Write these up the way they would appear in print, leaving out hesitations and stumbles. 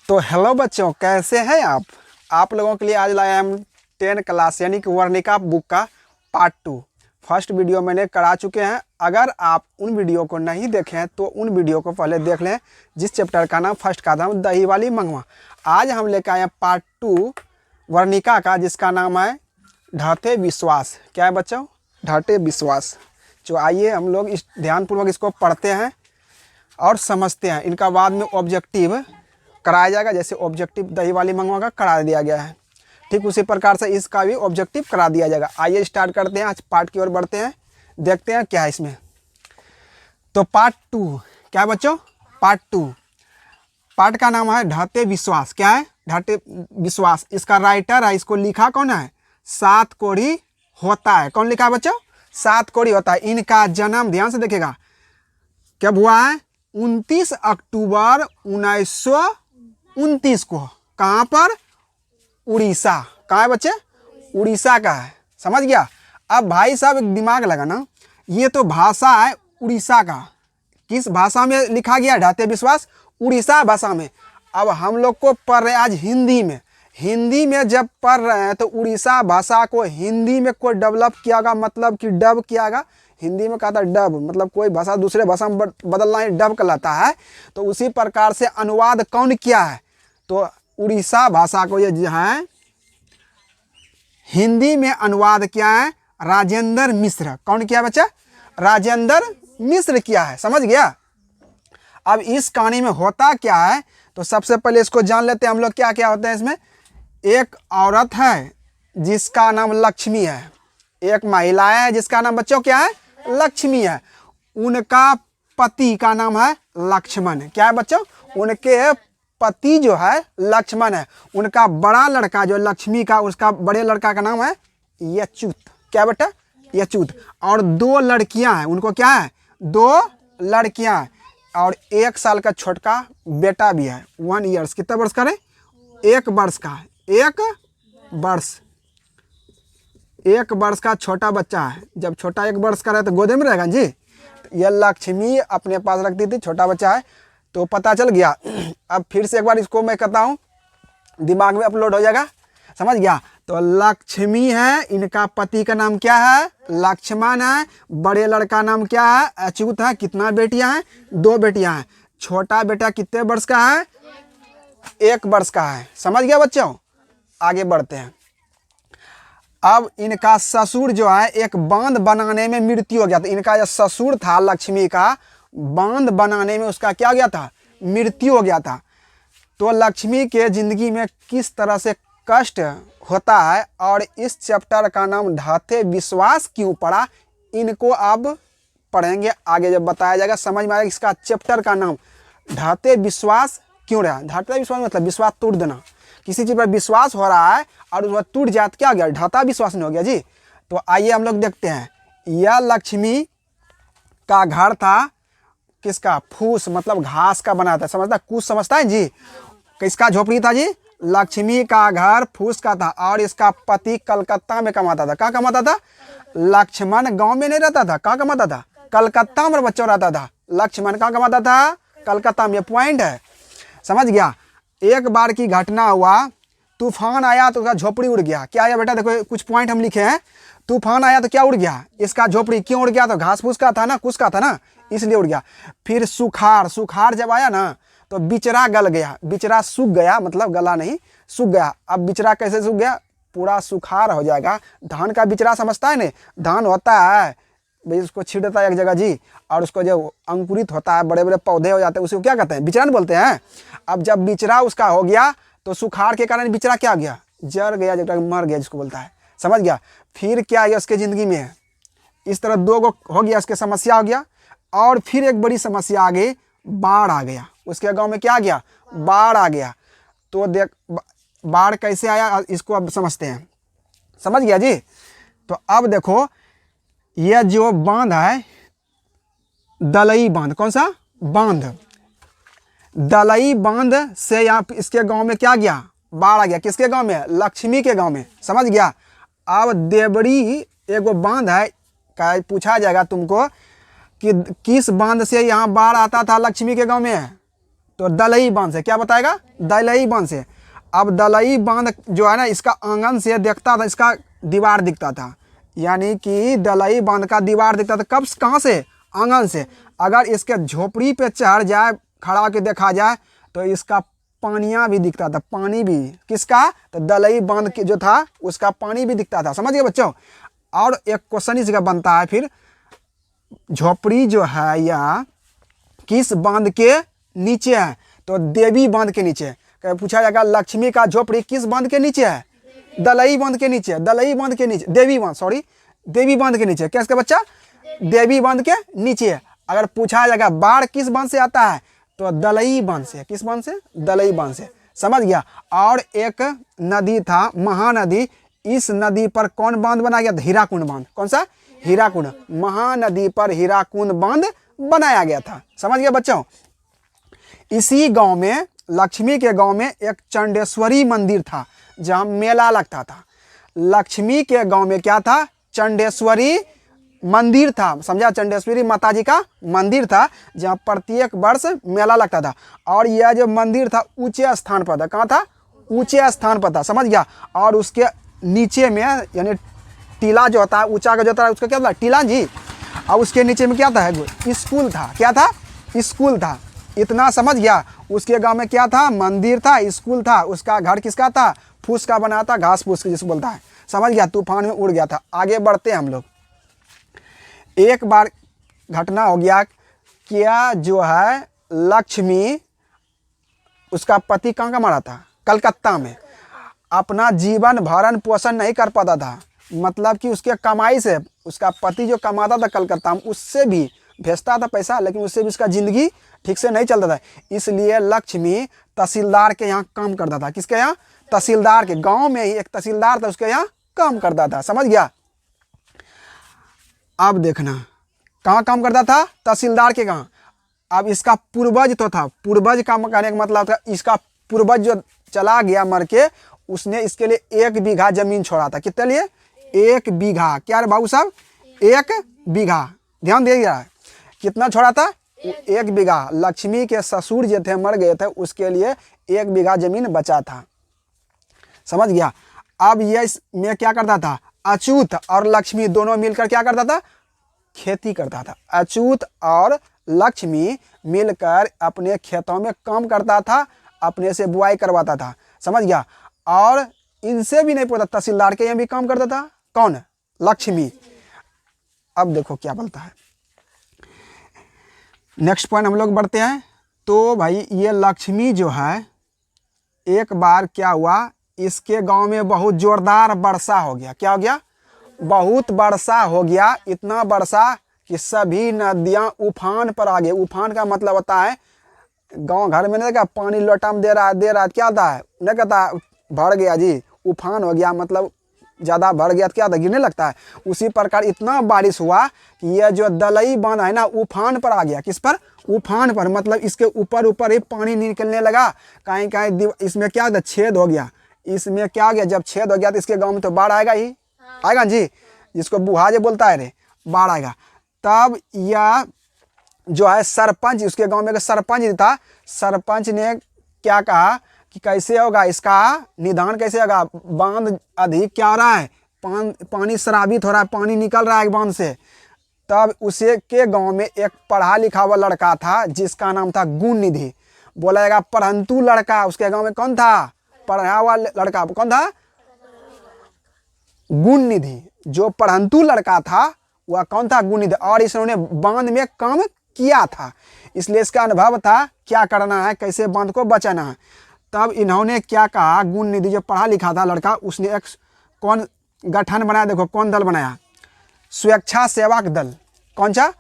तो हेलो बच्चों, कैसे हैं आप लोगों के लिए आज लाया हम 10 क्लास यानी कि वर्णिका बुक का पार्ट 2 फर्स्ट वीडियो मैंने करा चुके हैं। अगर आप उन वीडियो को नहीं देखें हैं तो उन वीडियो को पहले देख लें, जिस चैप्टर का नाम फर्स्ट का था दही वाली मंगवा। आज हम लेकर आए हैं पार्ट 2 वर्णिका का, जिसका नाम है ढाते विश्वास। क्या है बच्चों? ढाते विश्वास। जो आइए हम लोग इस ध्यानपूर्वक इसको पढ़ते हैं और समझते हैं। इनका बाद में ऑब्जेक्टिव कराया जाएगा, जैसे ऑब्जेक्टिव दही वाली मंगवा का करा दिया गया है, ठीक उसी प्रकार से इसका भी ऑब्जेक्टिव करा दिया जाएगा। आइए स्टार्ट करते हैं, आज पार्ट की ओर बढ़ते हैं, देखते हैं क्या है इसमें। तो पार्ट 2 क्या है बच्चों? पार्ट 2 पार्ट का नाम है ढाते विश्वास। क्या है? ढाते विश्वास। इसका राइटर है, इसको लिखा कौन है? सात कोढ़ी होता है। कौन लिखा है बच्चों? सात कोढ़ी होता है। इनका जन्म ध्यान से देखेगा कब हुआ है? 29 अक्टूबर 1929 को। कहाँ पर? उड़ीसा। कहाँ है बच्चे? उड़ीसा का है। समझ गया? अब भाई साहब एक दिमाग लगाना, ये तो भाषा है उड़ीसा का। किस भाषा में लिखा गया? ढाते विश्वास उड़ीसा भाषा में। अब हम लोग को पढ़ रहे हैं आज हिंदी में। हिंदी में जब पढ़ रहे हैं तो उड़ीसा भाषा को हिंदी में कोई डेवलप किया गया, मतलब कि डब किया गया। हिंदी में कहा था डब, मतलब कोई भाषा दूसरे भाषा में बदलना ही डब कहलाता है। तो उसी प्रकार से अनुवाद कौन किया है? तो उड़ीसा भाषा को ये जो है हिंदी में अनुवाद किया है राजेंद्र मिश्र। कौन किया बच्चा? राजेंद्र मिश्र किया है। समझ गया? अब इस कहानी में होता क्या है तो सबसे पहले इसको जान लेते हैं हम लोग। क्या क्या होता है इसमें? एक औरत है जिसका नाम लक्ष्मी है, एक महिला है जिसका नाम बच्चों क्या है? लक्ष्मी है। उनका पति का नाम है लक्ष्मण। क्या है बच्चों? उनके पति जो है लक्ष्मण है। उनका बड़ा लड़का जो लक्ष्मी का, उसका बड़े लड़का का नाम है यच्युत। क्या बेटा? यच्युत। और 2 लड़कियां हैं उनको। क्या है? 2 लड़कियां हैं और 1 साल का छोटका बेटा भी है। 1 ईयर्स। कितना वर्ष का है? 1 वर्ष का है। 1 वर्ष। 1 वर्ष का छोटा बच्चा है। जब छोटा 1 वर्ष का रहे तो गोदे में रहेगा जी। यह लक्ष्मी अपने पास रखती थी, छोटा बच्चा है तो पता चल गया। अब फिर से एक बार इसको मैं कहता हूँ, दिमाग में अपलोड हो जाएगा। समझ गया? तो लक्ष्मी है, इनका पति का नाम क्या है? लक्ष्मण है। बड़े लड़का नाम क्या है? अच्युत है। कितना बेटियां हैं? 2 बेटियां हैं। छोटा बेटा कितने वर्ष का है? 1 वर्ष का है। समझ गया बच्चों? आगे बढ़ते हैं। अब इनका ससुर जो है एक बांध बनाने में मृत्यु हो गया था। इनका जो ससुर था लक्ष्मी का, बांध बनाने में उसका क्या गया था? मृत्यु हो गया था। तो लक्ष्मी के जिंदगी में किस तरह से कष्ट होता है और इस चैप्टर का नाम ढाते विश्वास क्यों पड़ा, इनको अब पढ़ेंगे आगे जब बताया जाएगा, समझ में आएगा। इसका चैप्टर का नाम ढाते विश्वास क्यों रहा? ढाते विश्वास मतलब विश्वास तोड़ देना। किसी चीज़ पर विश्वास हो रहा है और उसका टूट जाए तो क्या हो गया? ढाता विश्वास नहीं हो गया जी। तो आइए हम लोग देखते हैं। यह लक्ष्मी का घर था किसका? फूस, मतलब घास का बना था। समझता? कुछ समझता है जी? किसका झोपड़ी था जी? लक्ष्मी का घर फूस का था और इसका पति कलकत्ता में कमाता था। कहाँ कमाता था? लक्ष्मण गांव में नहीं रहता था। कहाँ कमाता था? कलकत्ता में बच्चों रहता था। लक्ष्मण कहाँ कमाता था? कलकत्ता में। पॉइंट है। समझ गया? एक बार की घटना हुआ, तूफान आया तो उसका झोपड़ी उड़ गया। क्या आया बेटा? देखो कुछ पॉइंट हम लिखे हैं। तूफान आया तो क्या उड़ गया? इसका झोपड़ी। क्यों उड़ गया? तो घास फूस का था ना, कुछ का था ना, इसलिए उड़ गया। फिर सुखाड़ जब आया ना तो बिचरा गल गया। बिचरा सूख गया, मतलब गला नहीं, सूख गया। अब बिचरा कैसे सूख गया? पूरा सुखाड़ हो जाएगा। धान का बिचरा समझता है ना? धान होता है भाई, उसको छीड़ देता है एक जगह जी, और उसको जो अंकुरित होता है, बड़े बड़े पौधे हो जाते हैं, उसको क्या कहते हैं? बिचरा बोलते हैं। अब जब बिचरा उसका हो गया तो सुखाड़ के कारण बिचरा क्या गया? जर गया, जब तक मर गया जिसको बोलता है। समझ गया? फिर क्या है उसके ज़िंदगी में? इस तरह 2 गो हो गया, इसके समस्या हो गया। और फिर एक बड़ी समस्या आ गई, बाढ़ आ गया। उसके गांव में क्या आ गया? बाढ़ आ गया। तो देख बाढ़ कैसे आया इसको अब समझते हैं। समझ गया जी? तो अब देखो, यह जो बांध है दलई बांध, कौन सा बांध? दलई बांध से यहाँ इसके गांव में क्या गया? बाढ़ आ गया। किसके गांव में? लक्ष्मी के गांव में। समझ गया? अब देवड़ी एगो बांध है, क्या पूछा जाएगा तुमको कि किस बांध से यहाँ बाढ़ आता था लक्ष्मी के गांव में? तो दलई बांध से। क्या बताएगा? दलई बांध से। अब दलई बांध जो है ना, इसका आंगन से देखता था, इसका दीवार दिखता था, यानी कि दलई बांध का दीवार दिखता था। कब? कहाँ से? आंगन से। अगर इसके झोपड़ी पे चढ़ जाए, खड़ा होकर देखा जाए, तो इसका पानियाँ भी दिखता था। पानी भी किसका? तो दलई बांध के जो था उसका पानी भी दिखता था। समझ गए बच्चों? और एक क्वेश्चन इसका बनता है फिर, झोपड़ी जो है या किस बांध के नीचे है? तो देवी बांध के नीचे। पूछा जाएगा लक्ष्मी का झोपड़ी किस बांध के नीचे है? दलई बांध के नीचे। दलई बांध के नीचे, देवी बांध, सॉरी, देवी बांध के नीचे। क्या इसका बच्चा? देवी बांध के नीचे। अगर पूछा जाएगा बाढ़ किस बांध से आता है? तो दलई बांध से। किस बांध से? दलई बांध से। समझ गया? और एक नदी था, महानदी, इस नदी पर कौन बांध बनाया गया था? हीराकुंड बांध। कौन सा? हीराकुंड। महानदी पर हीराकुंड बांध बनाया गया था। समझ गया बच्चों? इसी गांव में, लक्ष्मी के गांव में एक चंडेश्वरी मंदिर था जहां मेला लगता था। लक्ष्मी के गांव में क्या था? चंडेश्वरी मंदिर था। समझा? चंडेश्वरी माता जी का मंदिर था जहां प्रत्येक वर्ष मेला लगता था। और यह जो मंदिर था ऊंचे स्थान पर था। कहाँ था? ऊंचे स्थान पर था। समझ गया? और उसके नीचे में, यानी टीला जो होता है, ऊंचा का जो होता है उसका क्या होता है? टीला जी। और उसके नीचे में क्या था? स्कूल था। क्या था? स्कूल था। इतना समझ गया? उसके गांव में क्या था? मंदिर था, स्कूल था। उसका घर किसका था? फूस का बना था, घास फूस जिसको बोलता है। समझ गया? तूफान में उड़ गया था। आगे बढ़ते हैं हम लोग। एक बार घटना हो गया, क्या जो है लक्ष्मी, उसका पति कहाँ का मारा था? कलकत्ता में। अपना जीवन भरण पोषण नहीं कर पाता था, मतलब कि उसके कमाई से, उसका पति जो कमाता था कलकत्ता में, उससे भी भेजता था पैसा, लेकिन उससे भी उसका ज़िंदगी ठीक से नहीं चलता था। इसलिए लक्ष्मी तहसीलदार के यहाँ काम करता था। किसके यहाँ? तहसीलदार के। गांव में ही एक तहसीलदार था, उसके यहाँ काम करता था। समझ गया? अब देखना, कहाँ काम करता था? तहसीलदार के यहाँ। अब इसका पूर्वज तो था, पूर्वज का कहने का मतलब था इसका पूर्वज जो चला गया मर के, उसने इसके लिए 1 बीघा जमीन छोड़ा था। कितने लिए? 1 बीघा। क्या रे बाबू साहब? 1 बीघा। ध्यान दीजिएगा, कितना छोड़ा था? 1 बीघा। लक्ष्मी के ससुर जो थे मर गए थे, उसके लिए 1 बीघा जमीन बचा था। समझ गया? अब ये इसमें क्या करता था? अच्युत और लक्ष्मी दोनों मिलकर क्या करता था? खेती करता था। अच्युत और लक्ष्मी मिलकर अपने खेतों में काम करता था, अपने से बुआई करवाता था। समझ गया? और इनसे भी नहीं पता, तहसीलदार के यहाँ भी काम करता था। कौन? लक्ष्मी। अब देखो क्या बोलता है, नेक्स्ट पॉइंट हम लोग बढ़ते हैं। तो भाई ये लक्ष्मी जो है, एक बार क्या हुआ, इसके गांव में बहुत जोरदार वर्षा हो गया। क्या हो गया? बहुत वर्षा हो गया। इतना वर्षा कि सभी नदियां उफान पर आ गई। उफान का मतलब होता है गांव घर में नहीं देखा पानी लोटा में दे रहा है, क्या होता है? नहीं कहता भर गया जी, उफान हो गया, मतलब ज़्यादा भर गया तो क्या होता है? गिरने लगता है। उसी प्रकार इतना बारिश हुआ कि यह जो दलई बांध है ना, उफान पर आ गया। किस पर? उफान पर। मतलब इसके ऊपर ऊपर ही पानी निकलने लगा। कहीं कहीं इसमें क्या होता? छेद हो गया। इसमें क्या हो गया? जब छेद हो गया तो इसके गांव में तो बाढ़ आएगा ही, आएगा जी, जिसको बुहाजे बोलता है रे, बाढ़ आएगा। तब यह जो है सरपंच, उसके गांव में एक सरपंच था, सरपंच ने क्या कहा कि कैसे होगा इसका निदान, कैसे होगा? बांध अधिक क्या हो रहा है? पानी शराबित हो रहा है, पानी निकल रहा है बांध से। तब उसे के गांव में एक पढ़ा लिखा हुआ लड़का था जिसका नाम था गुण निधि। बोला जाएगा परंतु लड़का। उसके गांव में कौन था? पढ़ा हुआ लड़का। कौन था? गुण निधि। जो परंतु लड़का था वह कौन था? गुण निधि। और इसने बांध में काम किया था, इसलिए इसका अनुभव था क्या करना है, कैसे बांध को बचाना है। तब इन्होंने क्या कहा, गुण निधि जो पढ़ा लिखा था लड़का, उसने एक कौन गठन बनाया? देखो कौन दल बनाया? स्वेच्छा सेवक दल। कौन सा?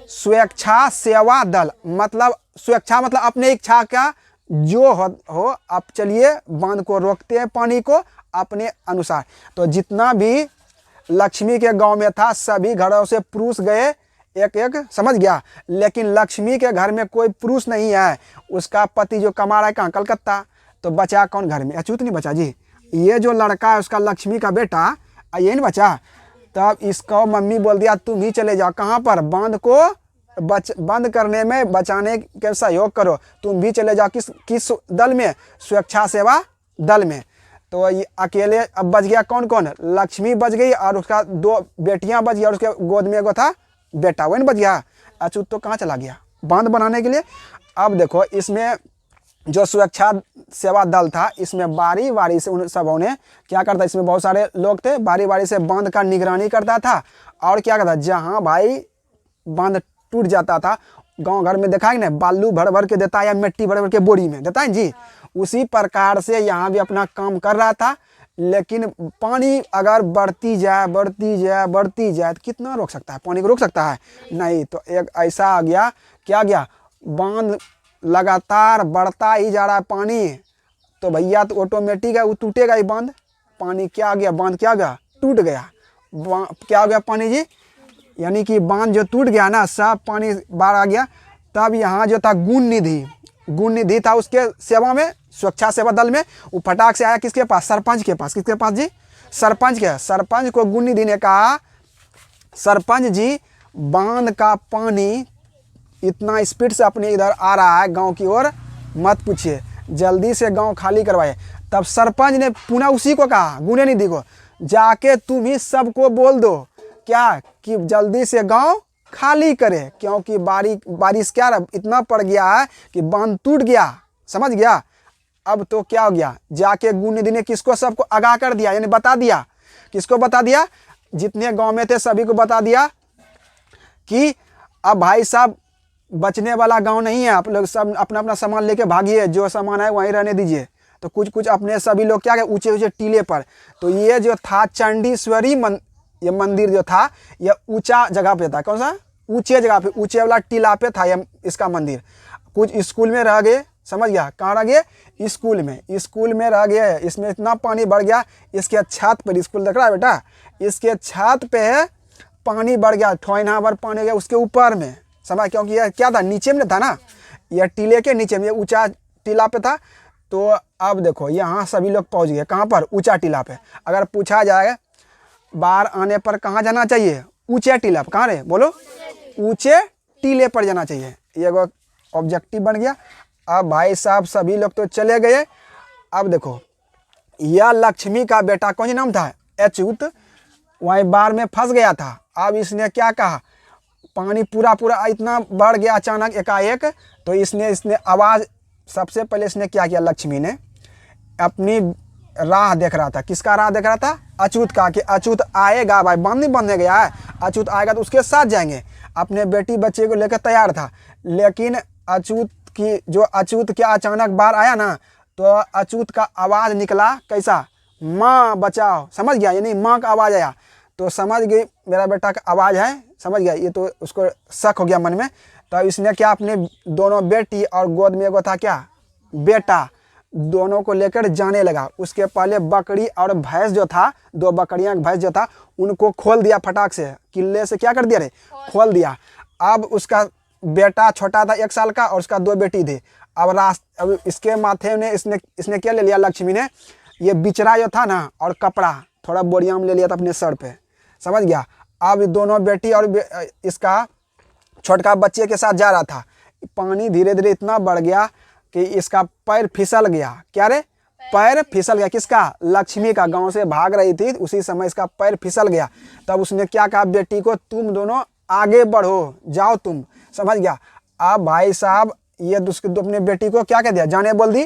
स्वेच्छा सेवा दल। मतलब स्वेच्छा मतलब अपने इच्छा का जो हो अब चलिए बांध को रोकते हैं, पानी को अपने अनुसार। तो जितना भी लक्ष्मी के गांव में था सभी घरों से पुरुष गए एक एक। समझ गया? लेकिन लक्ष्मी के घर में कोई पुरुष नहीं है। उसका पति जो कमा रहा है कहाँ? कलकत्ता। तो बचा कौन घर में? अच्युत नहीं बचा जी। ये जो लड़का है उसका लक्ष्मी का बेटा, ये नहीं बचा। तब इसको मम्मी बोल दिया तुम ही चले जाओ। कहाँ पर? बांध को बंद करने में बचाने के सहयोग करो, तुम भी चले जाओ किस दल में, सुरक्षा सेवा दल में। तो ये अकेले अब बच गया कौन कौन, लक्ष्मी बच गई और उसका 2 बेटियां बच गई और उसके गोद में एगो था बेटा, वही बच गया। अछूत तो कहाँ चला गया बांध बनाने के लिए। अब देखो इसमें जो सुरक्षा सेवा दल था, इसमें बारी बारी से उन सबों ने क्या करता, इसमें बहुत सारे लोग थे, बारी बारी से बांध का निगरानी करता था और क्या करता, जहाँ भाई बांध टूट जाता था, गांव घर में देखा है ना, बालू भर भर के देता है या मिट्टी भर भर के बोरी में देता है जी, उसी प्रकार से यहाँ भी अपना काम कर रहा था। लेकिन पानी अगर बढ़ती जाए तो कितना रोक सकता है, पानी को रोक सकता है नहीं। तो एक ऐसा आ गया, क्या गया, बांध लगातार बढ़ता ही जा रहा है पानी, तो भैया तो ऑटोमेटिक है वो टूटेगा ही बांध। पानी क्या गया, बांध क्या गया, टूट गया। क्या हो गया पानी जी, यानी कि बांध जो टूट गया ना, सब पानी बाहर आ गया। तब यहाँ जो था गुण निधि था उसके सेवा में, सुरक्षा सेवा दल में, वो फटाक से आया किसके पास, सरपंच के पास। किसके पास जी, सरपंच के। सरपंच को गुण निधि ने कहा, सरपंच जी बांध का पानी इतना स्पीड से अपने इधर आ रहा है गांव की ओर, मत पूछिए, जल्दी से गांव खाली करवाए। तब सरपंच ने पुनः उसी को कहा, गुण निधि को, जाके तुम ही सबको बोल दो क्या, कि जल्दी से गांव खाली करे, क्योंकि बारिश क्या इतना पड़ गया है कि बांध टूट गया, समझ गया। अब तो क्या हो गया, जाके गुण निधि ने किसको, सबको आगाह कर दिया, यानी बता दिया। किसको बता दिया, जितने गांव में थे सभी को बता दिया कि अब भाई साहब बचने वाला गांव नहीं है, आप लोग सब अपना अपना सामान लेके भागिए, जो सामान है वहीं रहने दीजिए। तो कुछ अपने सभी लोग क्या गए, ऊंचे ऊंचे टीले पर। तो ये जो था चंडीश्वरी ये मंदिर जो था, ये ऊंचा जगह पे था। कौन सा, ऊंचे जगह पे, ऊंचे वाला टीला पे था ये इसका मंदिर। कुछ स्कूल में रह गए, समझ गया, कहाँ रह गए, स्कूल में रह गए। इसमें इतना पानी बढ़ गया, इसके छत पर, स्कूल देख रहा है बेटा, इसके छत पे पानी बढ़ गया, ठोइना भर पानी गया उसके ऊपर में, समझ, क्योंकि ये क्या था, नीचे में था ना, यह टीले के नीचे में, ये ऊंचा टीला पे था। तो अब देखो यहाँ सभी लोग पहुँच गए, कहाँ पर, ऊंचा टीला पे। अगर पूछा जाए बाहर आने पर कहाँ जाना चाहिए, ऊंचे टीला पर, कहाँ रे बोलो, ऊंचे टीले पर जाना चाहिए। ये ऑब्जेक्टिव बन गया। अब भाई साहब सभी लोग तो चले गए। अब देखो यह लक्ष्मी का बेटा कौन नाम था, अच्युत, वहीं बाढ़ में फंस गया था। अब इसने क्या कहा, पानी पूरा इतना बढ़ गया अचानक एकाएक, तो इसने आवाज़, सबसे पहले इसने क्या किया, लक्ष्मी ने अपनी राह देख रहा था। किसका राह देख रहा था, अच्युत का, कि अच्युत आएगा, भाई बांध नहीं बांधने गया है, अच्युत आएगा तो उसके साथ जाएंगे। अपने बेटी बच्चे को लेकर तैयार था। लेकिन अच्युत क्या अचानक बाहर आया ना, तो अच्युत का आवाज़ निकला कैसा, माँ बचाओ, समझ गया, यानी माँ का आवाज़ आया। तो समझ गई मेरा बेटा का आवाज़ है, समझ गया, ये तो उसको शक हो गया मन में। तो इसने क्या, अपने दोनों बेटी और गोद में एगो था क्या, बेटा, दोनों को लेकर जाने लगा। उसके पहले बकरी और भैंस जो था, 2 बकरियां भैंस जो था, उनको खोल दिया फटाक से, किले से क्या कर दिया रे, खोल दिया। अब उसका बेटा छोटा था 1 साल का और उसका 2 बेटी थी। अब इसके माथे में इसने क्या ले लिया, लक्ष्मी ने ये बिचरा जो था ना और कपड़ा थोड़ा बोरिया में ले लिया था अपने सर पे, समझ गया। अब दोनों बेटी और इसका छोटका बच्चे के साथ जा रहा था। पानी धीरे धीरे इतना बढ़ गया कि इसका पैर फिसल गया। क्या रे, पैर फिसल गया, किसका, लक्ष्मी का। गांव से भाग रही थी, उसी समय इसका पैर फिसल गया। तब उसने क्या कहा बेटी को, तुम दोनों आगे बढ़ो, जाओ तुम, समझ गया। अब भाई साहब ये अपने बेटी को क्या कह दिया, जाने बोल दी।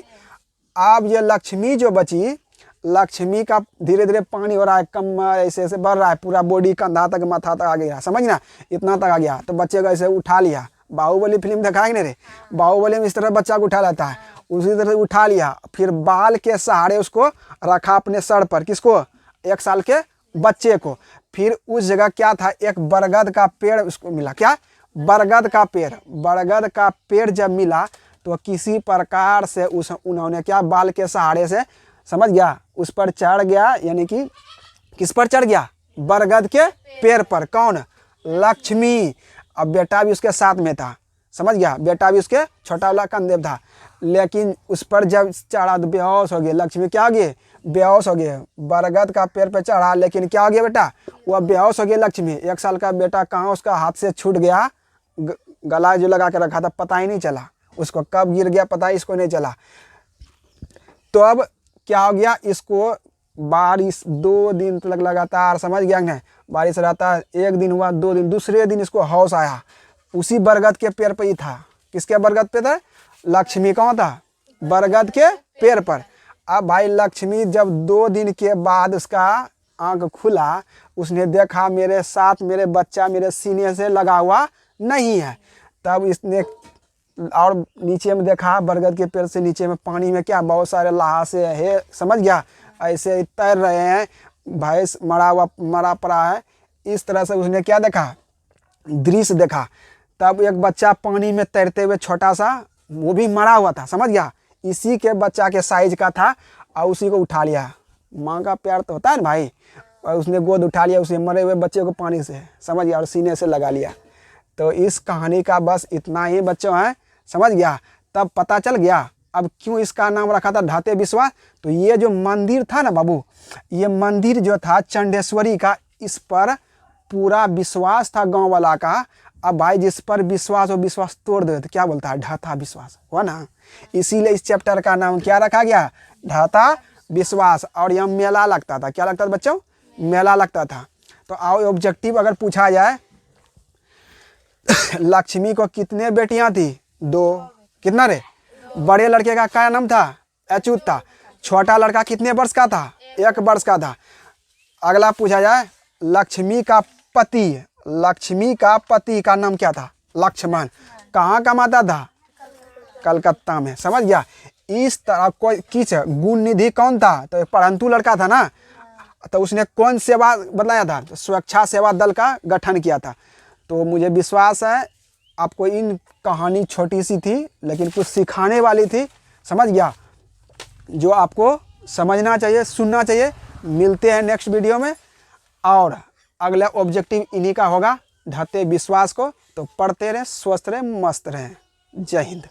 अब ये लक्ष्मी जो बची, लक्ष्मी का धीरे धीरे पानी हो रहा है, कम ऐसे ऐसे बढ़ रहा है, पूरा बॉडी कंधा तक माथा तक आ गया, समझ ना, इतना तक आ गया। तो बच्चे को ऐसे उठा लिया, बाहुबली फिल्म दिखाएंगे ना रे, बाहुबली में इस तरह बच्चा को उठा लेता है, उसी तरह उठा लिया। फिर बाल के सहारे उसको रखा अपने सर पर, किसको, 1 साल के बच्चे को। फिर उस जगह क्या था, एक बरगद का पेड़ उसको मिला। क्या, बरगद का पेड़। बरगद का पेड़ जब मिला तो किसी प्रकार से उन्होंने क्या, बाल के सहारे से, समझ गया, उस पर चढ़ गया, यानी कि किस पर चढ़ गया, बरगद के पेड़ पर। कौन, लक्ष्मी। अब बेटा भी उसके साथ में था, समझ गया, बेटा भी उसके छोटा वाला कंधे था। लेकिन उस पर जब चढ़ा तो बेहोश हो गए। लक्ष्मी क्या हो गए, बेहोश हो गए। बरगद का पेड़ पे चढ़ा, लेकिन क्या हो गया बेटा, वह बेहोश हो गया लक्ष्मी। 1 साल का बेटा कहाँ उसका हाथ से छूट गया, गला जो लगा के रखा था पता ही नहीं चला, उसको कब गिर गया पता ही इसको नहीं चला। तो अब क्या हो गया, इसको बारिश 2 दिन तक लगातार, समझ गया ना, बारिश रहता, 1 दिन हुआ, 2 दिन, दूसरे दिन इसको होश आया, उसी बरगद के पेड़ पर ही था। किसके बरगद पे था? लक्ष्मी कौन था? बरगद के पेड़ पर। अब भाई लक्ष्मी जब 2 दिन के बाद उसका आंख खुला, उसने देखा मेरे साथ मेरे बच्चा मेरे सीने से लगा हुआ नहीं है। तब इसने और नीचे में देखा, बरगद के पेड़ से नीचे में पानी में क्या बहुत सारे लहासे है, समझ गया, ऐसे तैर रहे हैं, भैंस मरा पड़ा है। इस तरह से उसने क्या देखा, दृश्य देखा। तब एक बच्चा पानी में तैरते हुए छोटा सा, वो भी मरा हुआ था, समझ गया, इसी के बच्चा के साइज का था, और उसी को उठा लिया। माँ का प्यार तो होता है ना भाई, और उसने गोद उठा लिया उसे मरे हुए बच्चे को पानी से, समझ गया, और सीने से लगा लिया। तो इस कहानी का बस इतना ही बच्चों है, समझ गया। तब पता चल गया अब क्यों इसका नाम रखा था ढाते विश्वास। तो ये जो मंदिर था ना बाबू, ये मंदिर जो था चंडेश्वरी का, इस पर पूरा विश्वास था गांव वाला का। अब भाई जिस पर विश्वास हो विश्वास तोड़ दे तो क्या बोलता है, ढाता विश्वास, हुआ ना। इसीलिए इस चैप्टर का नाम क्या रखा गया, ढाता विश्वास। और यहाँ मेला लगता था, क्या लगता था बच्चों, मेला लगता था। तो आओ ऑब्जेक्टिव अगर पूछा जाए, लक्ष्मी को कितने बेटियां थी? 2। कितना रे? बड़े लड़के का क्या नाम था? अच्युत था। छोटा लड़का कितने वर्ष का था? 1 वर्ष का था। अगला पूछा जाए, लक्ष्मी का पति का नाम क्या था? लक्ष्मण। कहाँ कमाता था? कलकत्ता में, समझ गया। इस तरह कोई किस गुण निधि कौन था? तो परंतु लड़का था ना, तो उसने कौन सेवा बताया था? तो सुरक्षा सेवा दल का गठन किया था। तो मुझे विश्वास है आपको इन कहानी छोटी सी थी लेकिन कुछ सिखाने वाली थी, समझ गया, जो आपको समझना चाहिए, सुनना चाहिए। मिलते हैं नेक्स्ट वीडियो में, और अगला ऑब्जेक्टिव इन्हीं का होगा, ढाते विश्वास को। तो पढ़ते रहें, स्वस्थ रहें, मस्त रहें। जय हिंद।